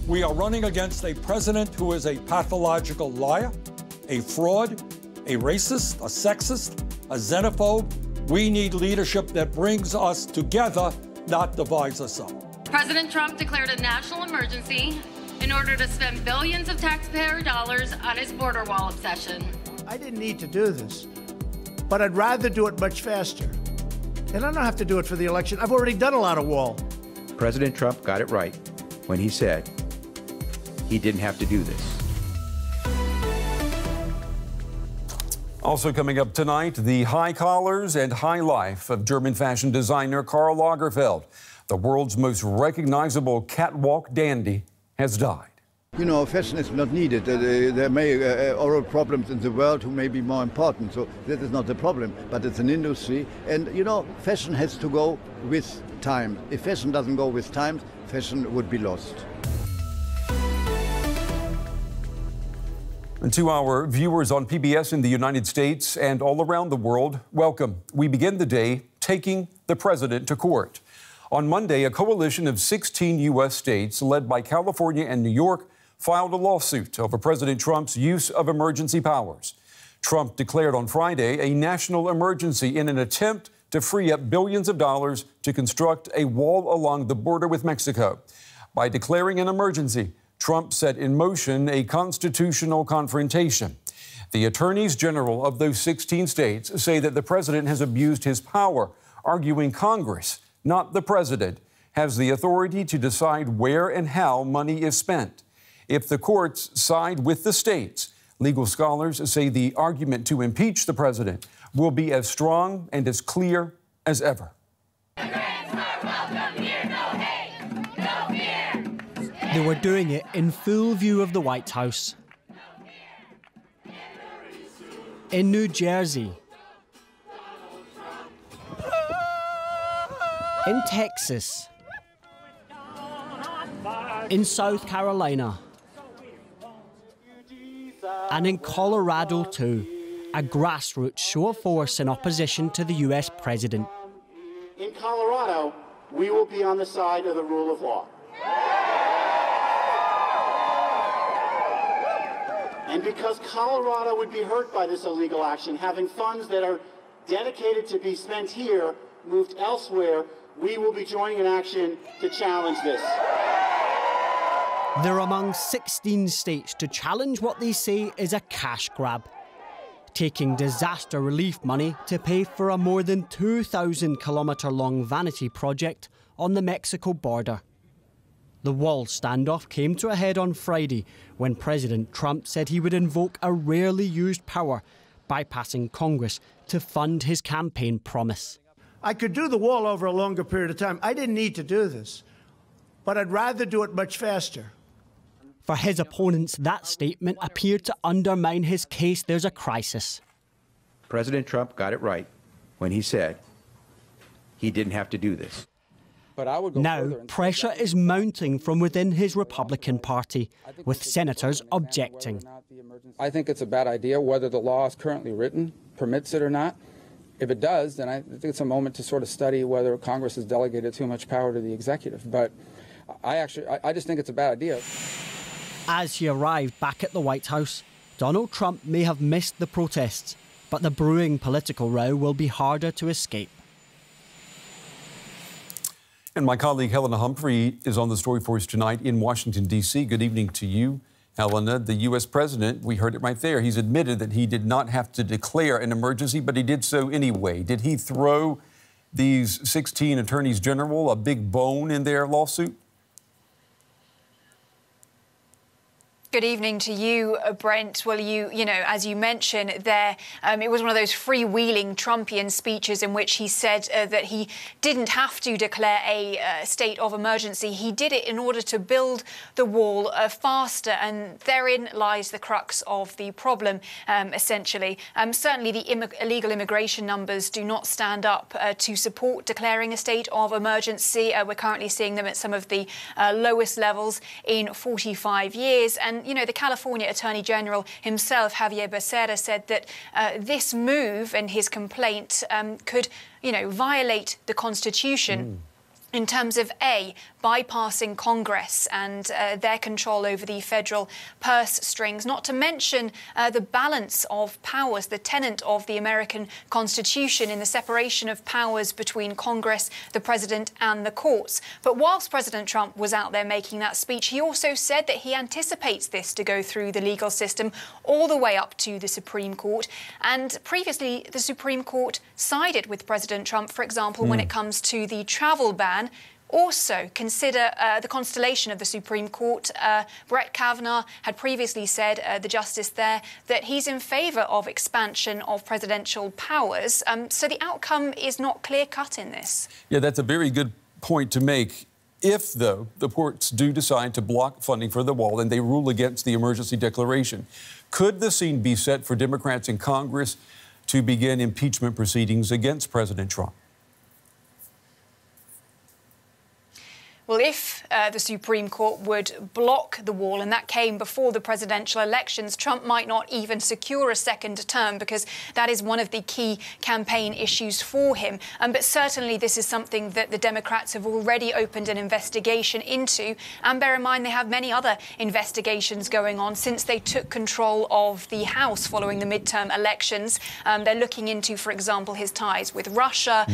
We are running against a president who is a pathological liar, a fraud, a racist, a sexist, a xenophobe. We need leadership that brings us together, not divides us up. President Trump declared a national emergency in order to spend billions of taxpayer dollars on his border wall obsession. I didn't need to do this, but I'd rather do it much faster. And I don't have to do it for the election. I've already done a lot of wall. President Trump got it right when he said he didn't have to do this. Also coming up tonight, the high collars and high life of German fashion designer Karl Lagerfeld. The world's most recognizable catwalk dandy has died. You know, fashion is not needed. There may oral problems in the world who may be more important, so that is not the problem. But it's an industry, and you know, fashion has to go with time. If fashion doesn't go with time, fashion would be lost. And to our viewers on PBS in the United States and all around the world, welcome. We begin the day taking the president to court. On Monday, a coalition of 16 U.S. states, led by California and New York, filed a lawsuit over President Trump's use of emergency powers. Trump declared on Friday a national emergency in an attempt to free up billions of dollars to construct a wall along the border with Mexico. By declaring an emergency, Trump set in motion a constitutional confrontation. The attorneys general of those 16 states say that the president has abused his power, arguing Congress, not the president, has the authority to decide where and how money is spent. If the courts side with the states, legal scholars say the argument to impeach the president will be as strong and as clear as ever. They were doing it in full view of the White House. In New Jersey. In Texas. In South Carolina. And in Colorado too. A grassroots show of force in opposition to the US president. In Colorado, we will be on the side of the rule of law. And because Colorado would be hurt by this illegal action, having funds that are dedicated to be spent here moved elsewhere, we will be joining an action to challenge this. They're among 16 states to challenge what they say is a cash grab, taking disaster relief money to pay for a more than 2,000-kilometre-long vanity project on the Mexico border. The wall standoff came to a head on Friday when President Trump said he would invoke a rarely used power, bypassing Congress to fund his campaign promise. I could do the wall over a longer period of time. I didn't need to do this, but I'd rather do it much faster. For his opponents, that statement appeared to undermine his case there's a crisis. President Trump got it right when he said he didn't have to do this. Now, pressure is mounting from within his Republican Party, with senators objecting. I think it's a bad idea, whether the law is currently written permits it or not. If it does, then I think it's a moment to sort of study whether Congress has delegated too much power to the executive. But I just think it's a bad idea. As he arrived back at the White House, Donald Trump may have missed the protests, but the brewing political row will be harder to escape. And my colleague Helena Humphrey is on the story for us tonight in Washington, D.C. Good evening to you, Helena. The U.S. president, we heard it right there, he's admitted that he did not have to declare an emergency, but he did so anyway. Did he throw these 16 attorneys general a big bone in their lawsuit? Good evening to you, Brent. Well, you know, as you mentioned there, it was one of those freewheeling Trumpian speeches in which he said that he didn't have to declare a state of emergency. He did it in order to build the wall faster, and therein lies the crux of the problem, essentially. Certainly, the illegal immigration numbers do not stand up to support declaring a state of emergency. We're currently seeing them at some of the lowest levels in 45 years. And, you know, the California Attorney General himself, Javier Becerra, said that this move and his complaint could, you know, violate the Constitution. In terms of A, bypassing Congress and their control over the federal purse strings, not to mention the balance of powers, the tenet of the American Constitution in the separation of powers between Congress, the president and the courts. But whilst President Trump was out there making that speech, he also said that he anticipates this to go through the legal system all the way up to the Supreme Court. And previously, the Supreme Court sided with President Trump, for example, when it comes to the travel ban. Also, consider the constellation of the Supreme Court. Brett Kavanaugh had previously said, the justice there, that he's in favour of expansion of presidential powers. So the outcome is not clear-cut in this. Yeah, that's a very good point to make. If, though, the courts do decide to block funding for the wall and they rule against the emergency declaration, could the scene be set for Democrats in Congress to begin impeachment proceedings against President Trump? Well, if the Supreme Court would block the wall, and that came before the presidential elections, Trump might not even secure a second term, because that is one of the key campaign issues for him. But certainly this is something that the Democrats have already opened an investigation into. And bear in mind, they have many other investigations going on since they took control of the House following the midterm elections. They're looking into, for example, his ties with Russia,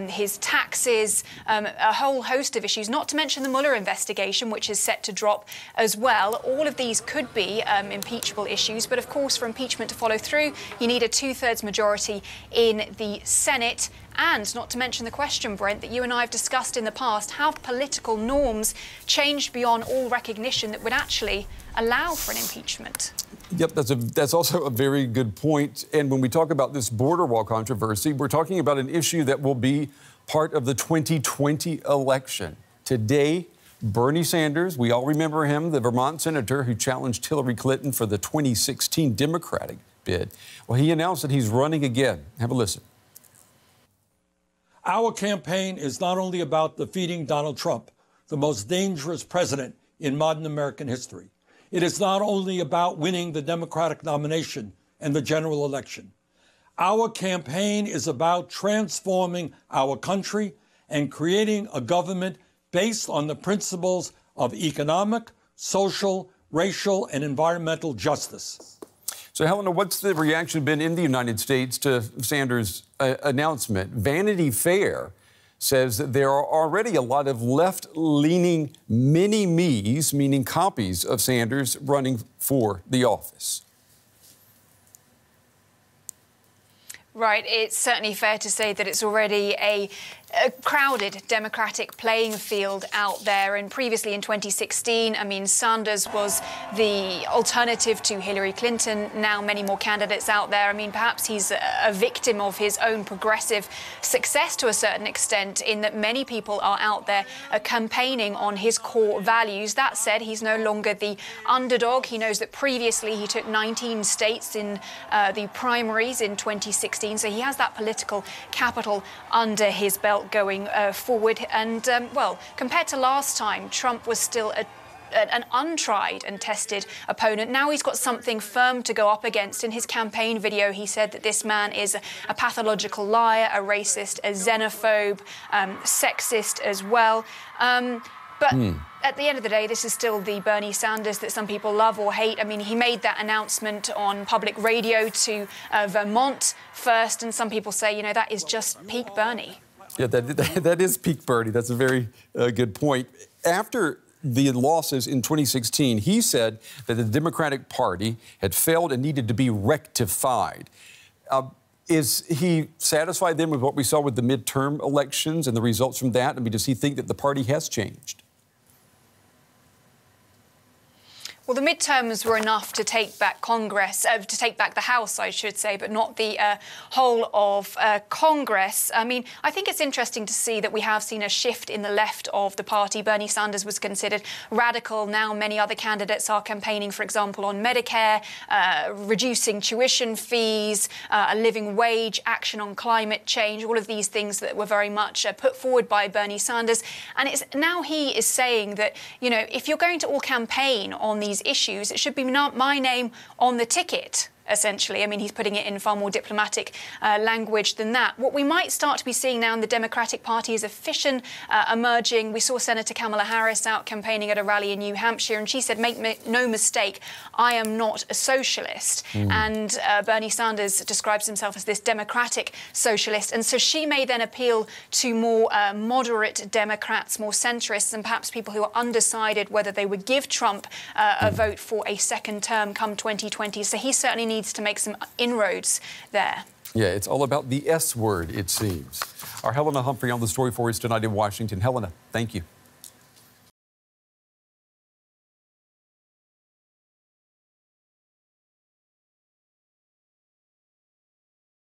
his taxes, a whole host of issues, not to mention the Mueller investigation, which is set to drop as well. All of these could be impeachable issues. But of course, for impeachment to follow through, you need a 2/3 majority in the Senate. And not to mention the question, Brent, that you and I have discussed in the past, have political norms changed beyond all recognition that would actually allow for an impeachment? Yep, that's also a very good point. And when we talk about this border wall controversy, we're talking about an issue that will be part of the 2020 election. Today, Bernie Sanders, we all remember him, the Vermont senator who challenged Hillary Clinton for the 2016 Democratic bid. Well, he announced that he's running again. Have a listen. Our campaign is not only about defeating Donald Trump, the most dangerous president in modern American history. It is not only about winning the Democratic nomination and the general election. Our campaign is about transforming our country and creating a government based on the principles of economic, social, racial, and environmental justice. So, Helena, what's the reaction been in the United States to Sanders' announcement? Vanity Fair says that there are already a lot of left-leaning mini-me's, meaning copies of Sanders, running for the office. Right, it's certainly fair to say that it's already a crowded Democratic playing field out there. And previously in 2016, I mean, Sanders was the alternative to Hillary Clinton. Now many more candidates out there. I mean, perhaps he's a victim of his own progressive success to a certain extent, in that many people are out there campaigning on his core values. That said, he's no longer the underdog. He knows that previously he took 19 states in the primaries in 2016. So he has that political capital under his belt going forward. And, well, compared to last time, Trump was still an untried and tested opponent. Now he's got something firm to go up against. In his campaign video, he said that this man is a pathological liar, a racist, a xenophobe, sexist as well. But at the end of the day, this is still the Bernie Sanders that some people love or hate. I mean, he made that announcement on public radio to Vermont first, and some people say, you know, that is just peak Bernie. Yeah, that is peak Bernie. That's a very good point. After the losses in 2016, he said that the Democratic Party had failed and needed to be rectified. Is he satisfied then with what we saw with the midterm elections and the results from that? I mean, does he think that the party has changed? Well, the midterms were enough to take back Congress, to take back the House, I should say, but not the whole of Congress. I mean, I think it's interesting to see that we have seen a shift in the left of the party. Bernie Sanders was considered radical. Now many other candidates are campaigning, for example, on Medicare, reducing tuition fees, a living wage, action on climate change, all of these things that were very much put forward by Bernie Sanders. And it's now he is saying that, you know, if you're going to all campaign on these issues, it should be not my name on the ticket. essentially. I mean, he's putting it in far more diplomatic language than that. What we might start to be seeing now in the Democratic Party is a fission emerging. We saw Senator Kamala Harris out campaigning at a rally in New Hampshire, and she said, make no mistake, I am not a socialist. And Bernie Sanders describes himself as this democratic socialist. And so she may then appeal to more moderate Democrats, more centrists, and perhaps people who are undecided whether they would give Trump a vote for a second term come 2020. So he certainly needs to make some inroads there. Yeah, it's all about the S word, it seems. Our Helena Humphrey on the story for us tonight in Washington. Helena, thank you.